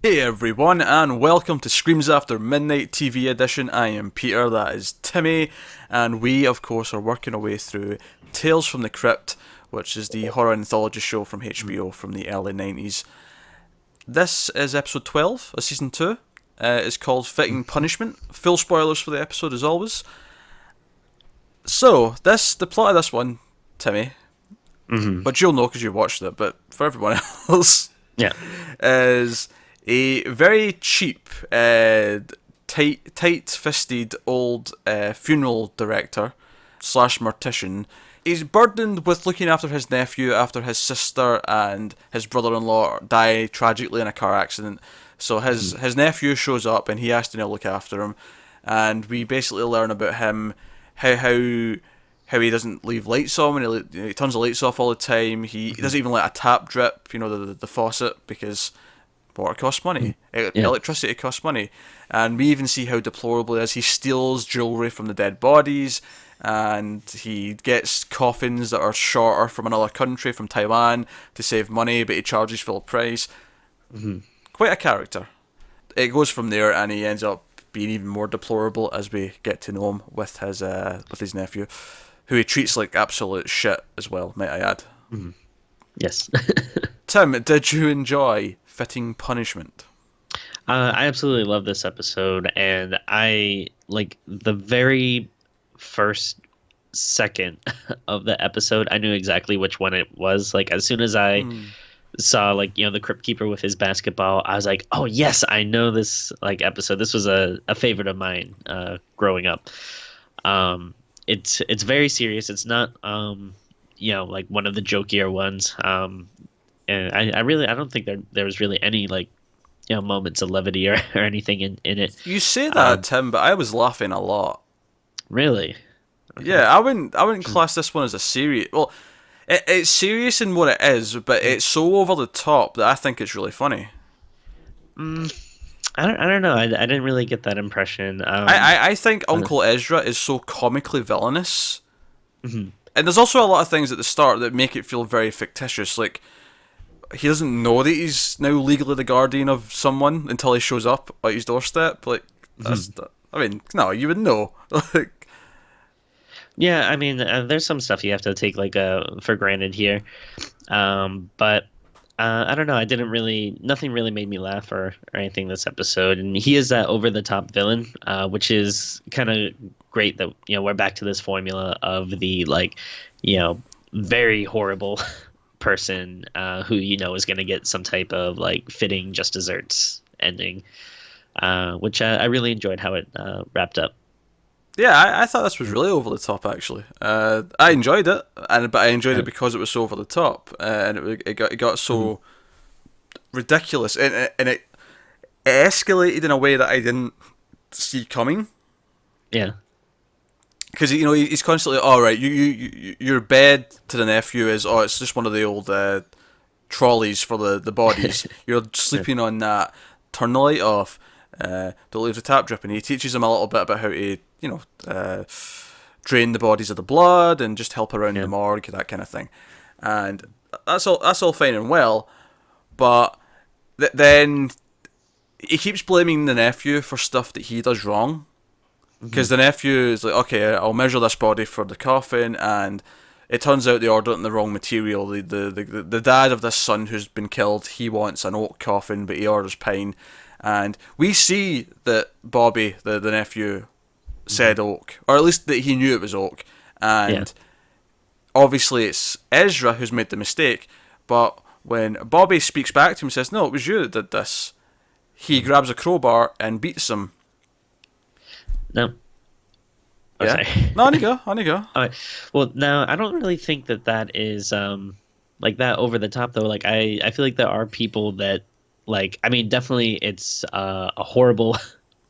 Hey everyone, and welcome to Screams After Midnight TV edition. I am Peter, that is Timmy, and we, of course, are working our way through Tales From the Crypt, which is the horror anthology show from HBO from the early 90s. This is episode 12 of season 2. It's called Fitting Punishment. Full spoilers for the episode, as always. So, the plot of this one, Timmy, but you'll know because you watched it, but for everyone else, Yeah. is a very cheap, tight-fisted old funeral director slash mortician. He's burdened with looking after his nephew after his sister and his brother-in-law die tragically in a car accident. So his nephew shows up and he has to now look after him. And we basically learn about him, how he doesn't leave lights on, and he turns the lights off all the time. He doesn't even let a tap drip, the faucet, because water costs money. Electricity costs money. And we even see how deplorable it is. He steals jewellery from the dead bodies, and he gets coffins that are shorter from another country, from Taiwan, to save money, but he charges full price. Quite a character. It goes from there, and he ends up being even more deplorable as we get to know him with his nephew, who he treats like absolute shit as well, might I add. Yes. Tim, did you enjoy Fitting Punishment? I absolutely love this episode, and I like the very first second of the episode. I knew exactly which one it was. Like as soon as I saw the Crypt Keeper with his basketball, I was like, oh yes, I know this episode. This was a favorite of mine growing up. It's very serious. It's not like one of the jokier ones. And I don't think there was really any moments of levity or anything in it. You say that, Tim, but I was laughing a lot. Really? Okay. Yeah, I wouldn't class this one as a serious. Well, it's serious in what it is, but it's so over the top that I think it's really funny. I don't know. I didn't really get that impression. I think Uncle Ezra is so comically villainous, and there's also a lot of things at the start that make it feel very fictitious. Like he doesn't know that he's now legally the guardian of someone until he shows up at his doorstep. Like no, you would know. Yeah, I mean, there's some stuff you have to take for granted here, but I don't know. Nothing really made me laugh or anything this episode. And he is that over the top villain, which is kind of great that we're back to this formula of the very horrible person who is going to get some type of fitting just desserts ending, which I really enjoyed how it wrapped up. Yeah, I thought this was really over the top. Actually, I enjoyed it, but I enjoyed it because it was so over the top, and it got so ridiculous, and it escalated in a way that I didn't see coming. Yeah, because he's constantly, all right, your bed to the nephew is, it's just one of the old trolleys for the bodies. You're sleeping on that. Turn the light off. Don't leave the tap dripping. He teaches him a little bit about how to drain the bodies of the blood and just help around the morgue, that kind of thing. And that's all fine and well, but then he keeps blaming the nephew for stuff that he does wrong. Because the nephew is like, okay, I'll measure this body for the coffin, and it turns out they ordered it in the wrong material. The dad of this son who's been killed, he wants an oak coffin, but he orders pine. And we see that Bobby, the nephew, said oak, or at least that he knew it was oak. And obviously it's Ezra who's made the mistake, but when Bobby speaks back to him and says, no, it was you that did this, he grabs a crowbar and beats him. No. Oh, yeah. Sorry. No, on you go. All right. Well, now I don't really think that is that over the top though. I feel like there are people that definitely it's a horrible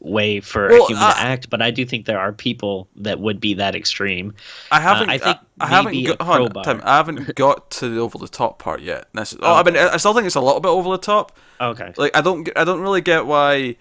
way for a human to act, but I do think there are people that would be that extreme. I haven't got to the over the top part yet. I still think it's a little bit over the top. Okay. I don't really get why.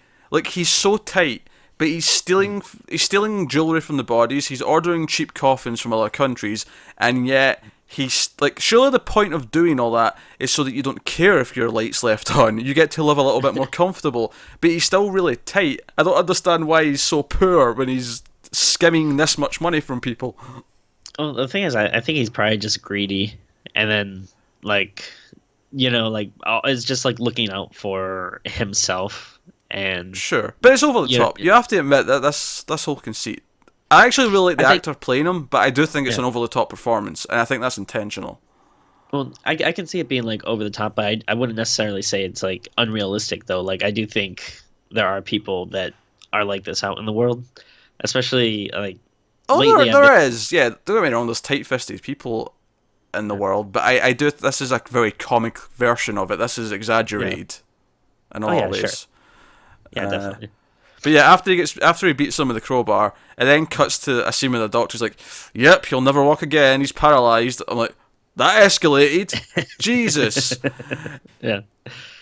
He's so tight but he's stealing jewelry from the bodies. He's ordering cheap coffins from other countries, and yet he's like, surely the point of doing all that is so that you don't care if your light's left on. You get to live a little bit more comfortable. But he's still really tight. I don't understand why he's so poor when he's skimming this much money from people. Well, the thing is, I think he's probably just greedy, and then like, like is just like looking out for himself. And Sure, but it's over the top. You have to admit that this whole conceit. I actually really like the actor playing him, but I do think it's an over the top performance, and I think that's intentional. Well, I can see it being like over the top, but I wouldn't necessarily say it's like unrealistic though. Like I do think there are people that are like this out in the world, especially like. Lately, there is. Yeah, don't get me wrong. There's tight-fisted people in the world, but I do. This is a very comic version of it. This is exaggerated in a lot of ways. Sure. Yeah, definitely. But yeah, after he beats someone with the crowbar, it then cuts to a scene where the doctor's like, "Yep, he'll never walk again. He's paralyzed." I'm like, that escalated. Jesus. Yeah.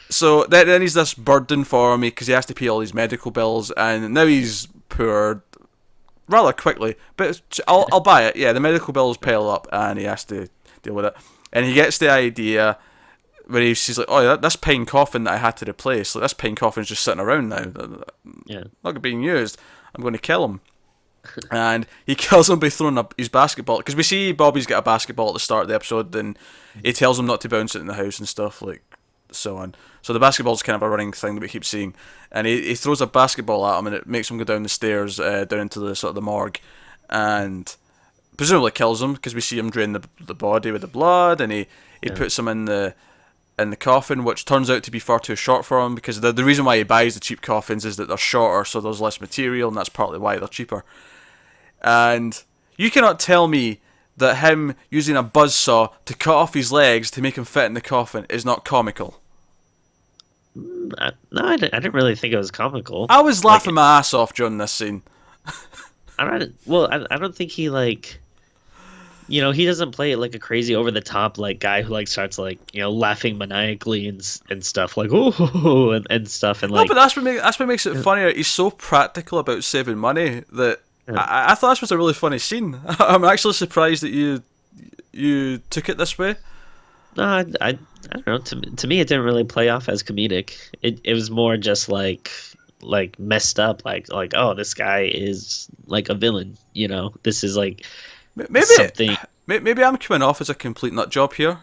So then he's this burden for me because he has to pay all these medical bills, and now he's poor rather quickly. But I'll buy it. Yeah, the medical bills pile up, and he has to deal with it. And he gets the idea where he's like, "Oh, this pine coffin that I had to replace, like this pine coffin's just sitting around now. Yeah. Not being used. I'm going to kill him." And he kills him by throwing up his basketball, because we see Bobby's got a basketball at the start of the episode, and he tells him not to bounce it in the house and stuff, like so on. So the basketball's kind of a running thing that we keep seeing, and he throws a basketball at him, and it makes him go down the stairs, down into the sort of the morgue, and presumably kills him, because we see him drain the body with the blood, and he puts him in the coffin, which turns out to be far too short for him, because the reason why he buys the cheap coffins is that they're shorter, so there's less material, and that's partly why they're cheaper. And you cannot tell me that him using a buzzsaw to cut off his legs to make him fit in the coffin is not comical. No, I didn't really think it was comical. I was laughing my ass off during this scene. I don't think he like, he doesn't play it like a crazy over the top like guy who like starts like laughing maniacally and stuff like oh and stuff and like. No, but that's what makes it funnier. He's so practical about saving money that. I thought this was a really funny scene. I'm actually surprised that you took it this way. No, I don't know. To me, it didn't really play off as comedic. It was more just like messed up. Like oh, this guy is like a villain. This is like something. Maybe I'm coming off as a complete nut job here,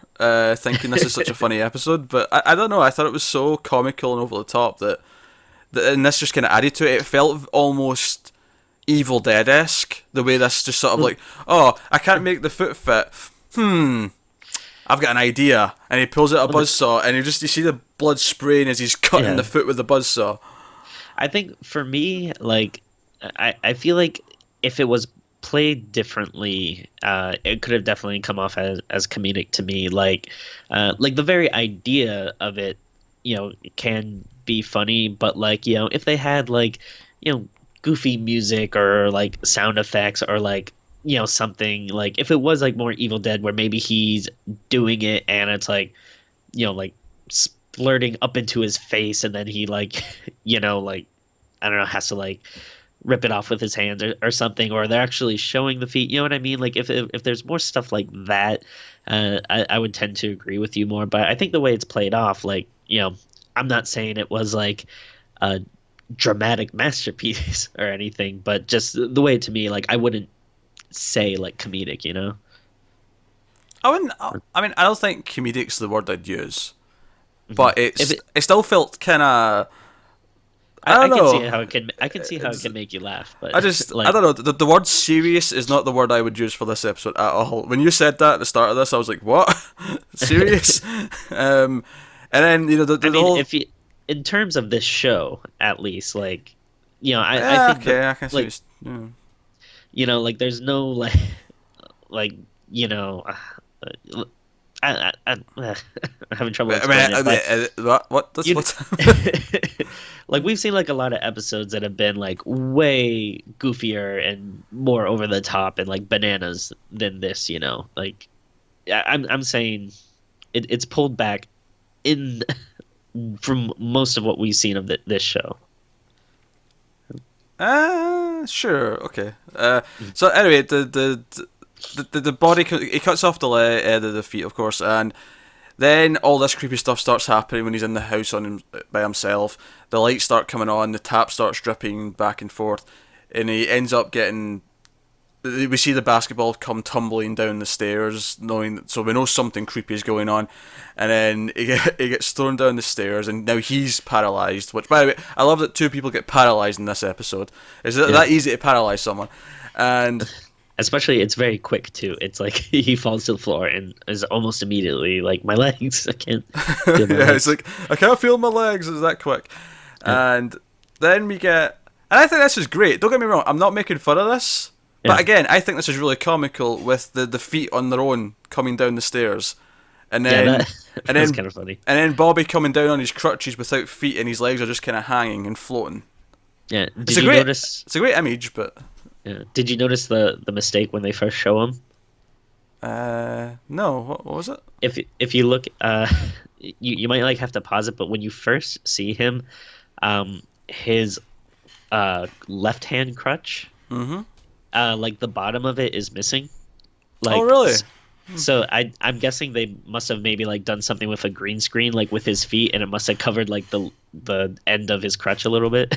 thinking this is such a funny episode. But I don't know. I thought it was so comical and over the top that and this just kind of added to it. It felt almost Evil Dead-esque, the way this just sort of like, oh, I can't make the foot fit. I've got an idea, and he pulls out a buzzsaw, and you see the blood spraying as he's cutting the foot with the buzzsaw. I think for me, like, I feel like if it was played differently, it could have definitely come off as comedic to me. Like the very idea of it, can be funny, but like, if they had like, goofy music or like sound effects or like something, like if it was like more Evil Dead where maybe he's doing it and it's like like splurting up into his face and then he like like I don't know, has to like rip it off with his hands or something, or they're actually showing the feet, what I mean? Like if there's more stuff like that, I would tend to agree with you more. But I think the way it's played off, like I'm not saying it was like a dramatic masterpiece or anything, but just the way, to me, like I wouldn't say like comedic, I wouldn't. I mean, I don't think comedic's the word I'd use, but it still felt kind of. I don't know. I can see how it can make you laugh, but I don't know. The word serious is not the word I would use for this episode at all. When you said that at the start of this, I was like, "What? Serious?" And then the whole. If you. In terms of this show, at least, like, I think I can see. Like, there's no I'm having trouble explaining it. Like, we've seen like a lot of episodes that have been like way goofier and more over the top and like bananas than this. Like, I'm saying it's pulled back from most of what we've seen of this show. Sure, okay. So anyway, the body he cuts off the the feet, of course, and then all this creepy stuff starts happening when he's in the house by himself. The lights start coming on, the tap starts dripping back and forth, and he ends up getting. We see the basketball come tumbling down the stairs, so we know something creepy is going on, and then he gets thrown down the stairs, and now he's paralyzed. Which, by the way, I love that two people get paralyzed in this episode. Is it that easy to paralyze someone? And especially, it's very quick too. It's like he falls to the floor and is almost immediately like, my legs. I can't feel my legs. It's like, I can't feel my legs. It's that quick. And then we get, and I think this is great. Don't get me wrong. I'm not making fun of this. But again, I think this is really comical with the feet on their own coming down the stairs, and then that's kind of funny. And then Bobby coming down on his crutches without feet, and his legs are just kind of hanging and floating. Yeah, It's a great image, but did you notice the mistake when they first show him? No, what was it? If you look, you might like have to pause it, but when you first see him, his left hand crutch. Mm-hmm. Like the bottom of it is missing. Like, oh, really? So I'm guessing they must have maybe like done something with a green screen, like with his feet, and it must have covered like the end of his crutch a little bit.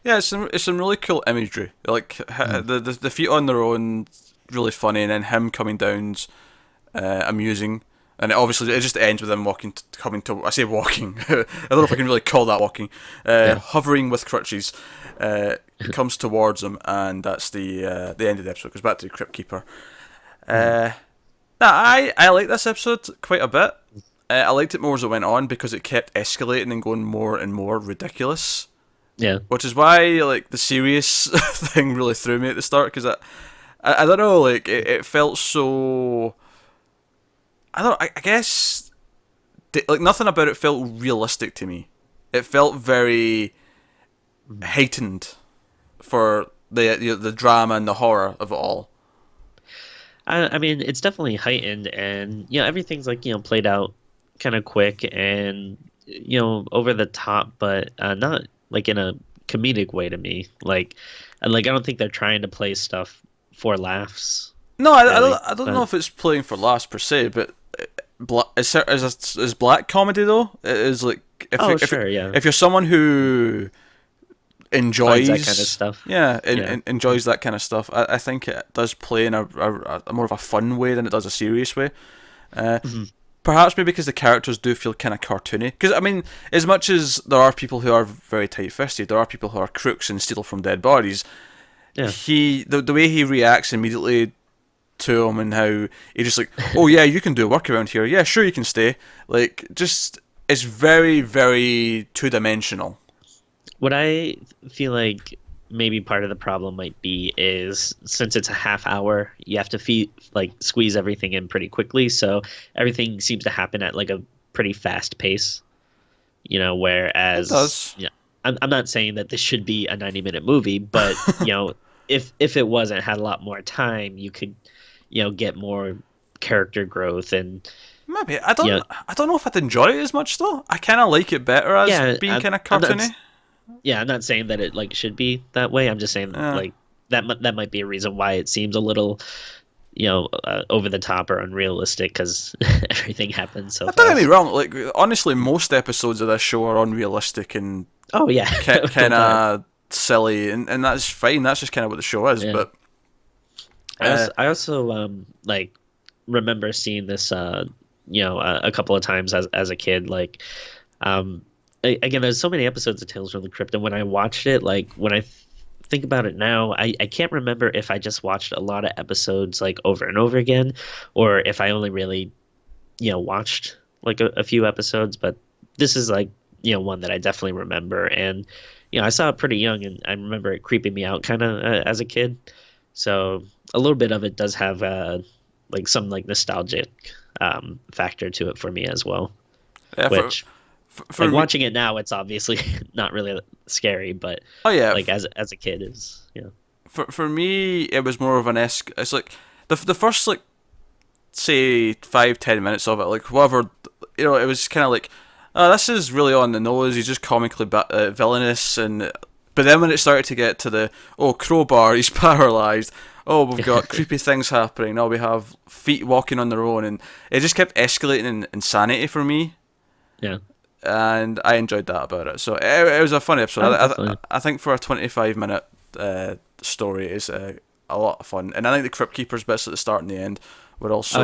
Yeah, it's some really cool imagery. Like the feet on their own, really funny, and then him coming down's amusing. And it just ends with him coming to. I say walking. I don't know if I can really call that walking. Hovering with crutches. Comes towards him, and that's the end of the episode. Goes back to the Crypt Keeper. I like this episode quite a bit. I liked it more as it went on because it kept escalating and going more and more ridiculous. Yeah, which is why like the serious thing really threw me at the start, because I don't know, like it felt so. I guess like nothing about it felt realistic to me. It felt very heightened for the drama and the horror of it all. I mean, it's definitely heightened, and everything's like played out kind of quick and over the top, but not like in a comedic way to me. Like I don't think they're trying to play stuff for laughs. No, I don't know if it's playing for laughs per se, but is black comedy though? It is like if you're someone who enjoys that kind of stuff, enjoys that kind of stuff, I think it does play in a more of a fun way than it does a serious way. Perhaps maybe because the characters do feel kind of cartoony. Because I mean, as much as there are people who are very tight-fisted, there are people who are crooks and steal from dead bodies. Yeah. The way he reacts immediately to him, and how he just like, oh yeah, you can do work around here. Yeah, sure, you can stay. Like, just it's very, very two-dimensional. What I feel like maybe part of the problem might be is, since it's a half hour, you have to squeeze everything in pretty quickly, so everything seems to happen at like a pretty fast pace. Whereas it does. I'm not saying that this should be a 90-minute movie, but if it wasn't, had a lot more time, you could get more character growth. And maybe I don't know if I'd enjoy it as much though. I kind of like it better as being kind of cartoony. I'm not saying that it like should be that way. I'm just saying like that might be a reason why it seems a little over the top or unrealistic, because everything happens so fast. Don't get me wrong, like honestly, most episodes of this show are unrealistic and kind of silly, and that's fine. That's just kind of what the show is. Yeah. But I also like remember seeing this a couple of times as a kid. Like again, there's so many episodes of Tales from the Crypt, and when I watched it, like when I think about it now, I can't remember if I just watched a lot of episodes like over and over again, or if I only really watched like a few episodes. But this is like one that I definitely remember, and I saw it pretty young, and I remember it creeping me out kind of as a kid. So a little bit of it does have like some like nostalgic factor to it for me as well. Yeah, which for like, watching it now, it's obviously not really scary, but like as a kid is For me, it was more of an it's like the first like say 5-10 minutes of it, like whatever, it was kind of like, oh, this is really on the nose. He's just comically villainous, and But then when it started to get to the, crowbar, he's paralysed. Oh, we've got creepy things happening. Now we have feet walking on their own, and it just kept escalating in insanity for me. Yeah. And I enjoyed that about it. So it was a funny episode. I think for a 25-minute story, it's a lot of fun. And I think the Crypt Keepers bits at the start and the end were also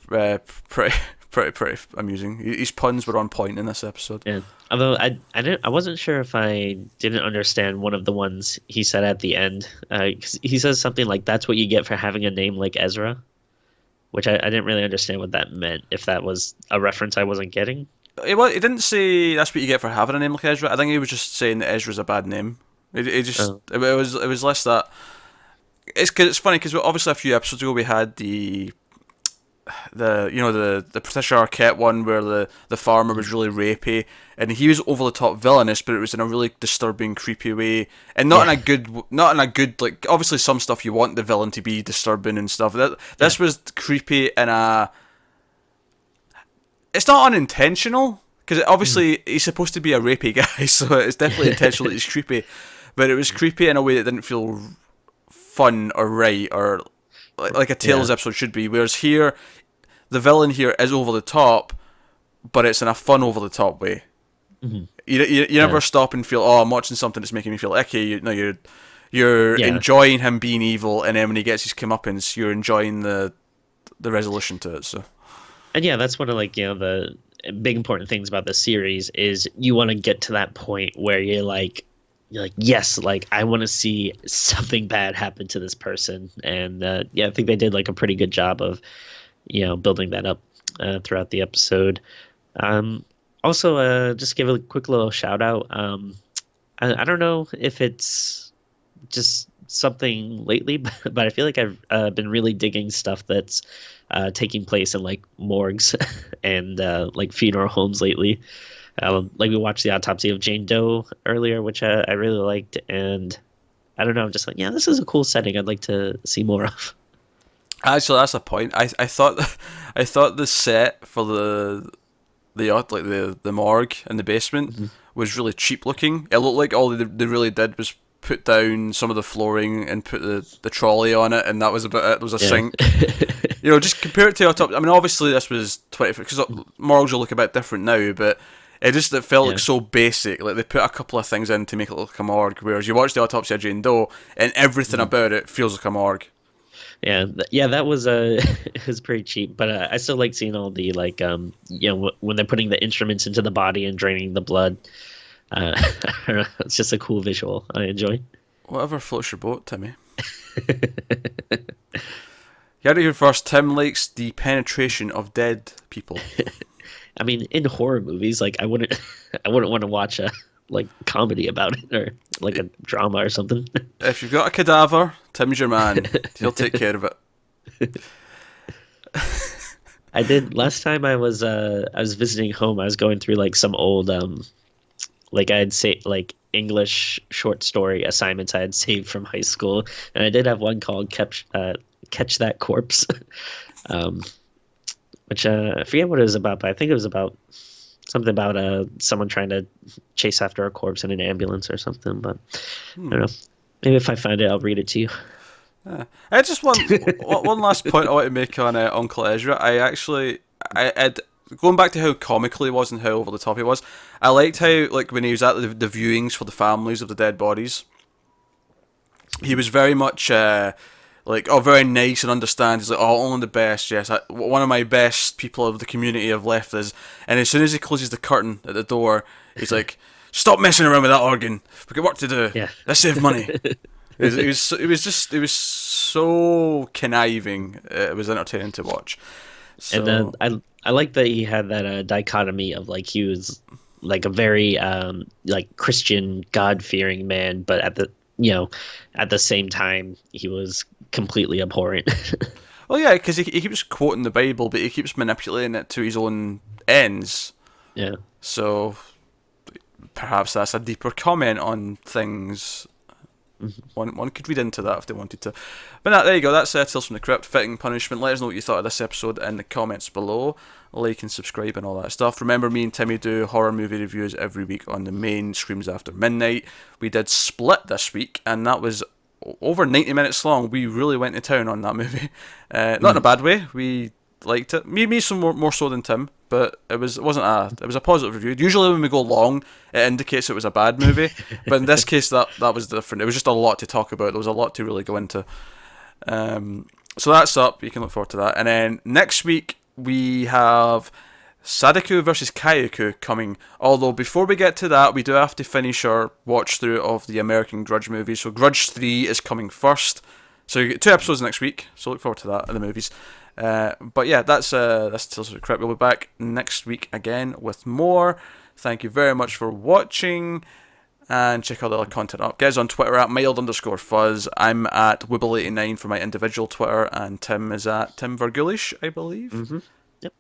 pretty amusing. His puns were on point in this episode. Yeah. Although I wasn't sure if I didn't understand one of the ones he said at the end. 'Cause he says something like, "That's what you get for having a name like Ezra," which I didn't really understand what that meant. If that was a reference I wasn't getting. He didn't say that's what you get for having a name like Ezra. I think he was just saying that Ezra's a bad name. It was less that. It's funny because obviously a few episodes ago we had the Patricia Arquette one where the farmer was really rapey and he was over the top villainous, but it was in a really disturbing, creepy way, and not in a good like, obviously some stuff you want the villain to be disturbing and stuff. This was creepy in a. It's not unintentional because obviously he's supposed to be a rapey guy, so it's definitely intentional that he's creepy, but it was creepy in a way that didn't feel fun or right or like a Tales episode should be. Whereas here, the villain here is over the top, but it's in a fun over the top way. Mm-hmm. You never stop and feel, I'm watching something that's making me feel icky. You're enjoying him being evil, and then when he gets his comeuppance, you're enjoying the resolution to it. So. And yeah, that's one of the big important things about the series is you want to get to that point where you're like yes, like I want to see something bad happen to this person, and I think they did like a pretty good job of building that up throughout the episode. Also, just give a quick little shout out. I don't know if it's just something lately, but I feel like I've been really digging stuff that's taking place in like morgues and like funeral homes lately. Like we watched the autopsy of Jane Doe earlier, which I really liked, and I don't know, I'm just like, this is a cool setting I'd like to see more of. Actually, that's a point. I thought the set for the morgue in the basement was really cheap looking. It looked like all they really did was put down some of the flooring and put the trolley on it, and that was about it. There was a sink. Just compare it to autopsy. I mean, obviously this was 20, because morgues will look a bit different now, but it felt like so basic. Like they put a couple of things in to make it look like a morgue, whereas you watch the autopsy of Jane Doe, and everything about it feels like a morgue. Yeah, that was it was pretty cheap, but I still like seeing all the like when they're putting the instruments into the body and draining the blood. It's just a cool visual I enjoy. Whatever floats your boat, Timmy. You heard it here first. Tim likes the penetration of dead people. I mean, in horror movies, like I wouldn't want to watch a like comedy about it or like a drama or something. If you've got a cadaver, Tim's your man. He'll take care of it. I did last time I was visiting home. I was going through like some old like I'd say like English short story assignments I had saved from high school, and I did have one called Catch That Corpse, which I forget what it was about, but I think it was about something about someone trying to chase after a corpse in an ambulance or something. But I don't know. Maybe if I find it, I'll read it to you. I just want one last point I want to make on Uncle Ezra. I going back to how comical he was and how over the top he was. I liked how, like, when he was at the viewings for the families of the dead bodies, he was very much very nice and understand. He's like, only the best. Yes, one of my best people of the community have left us. And as soon as he closes the curtain at the door, he's like, "Stop messing around with that organ. We've got work to do. Yeah. Let's save money." It was so conniving. It was entertaining to watch. So, and I like that he had that dichotomy of like he was like a very like Christian God-fearing man, but at the same time he was completely abhorrent. Well, yeah, because he keeps quoting the Bible, but he keeps manipulating it to his own ends. Yeah. So perhaps that's a deeper comment on things. One could read into that if they wanted to. But there you go. That's Tales from the Crypt, Fitting Punishment. Let us know what you thought of this episode in the comments below. Like and subscribe and all that stuff. Remember, me and Timmy do horror movie reviews every week on the main Screams After Midnight. We did Split this week, and that was over 90 minutes long. We really went to town on that movie. Not in a bad way. We liked it. Me some more so than Tim, but it was a positive review. Usually when we go long, it indicates it was a bad movie, but in this case that was different. It was just a lot to talk about. There was a lot to really go into. So that's up. You can look forward to that. And then next week we have Sadako versus Kayako coming. Although before we get to that, we do have to finish our watch through of the American Grudge movies. So Grudge 3 is coming first. So you get 2 episodes next week. So look forward to that in the movies. But yeah, that's Tales of the Crypt. We'll be back next week again with more. Thank you very much for watching, and check all the other content up. Guys on Twitter at mild_fuzz. I'm at Wibble89 for my individual Twitter, and Tim is at Tim Vergulish, I believe. Mm-hmm. Yep.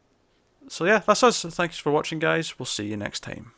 So yeah, that's us. Thanks for watching, guys. We'll see you next time.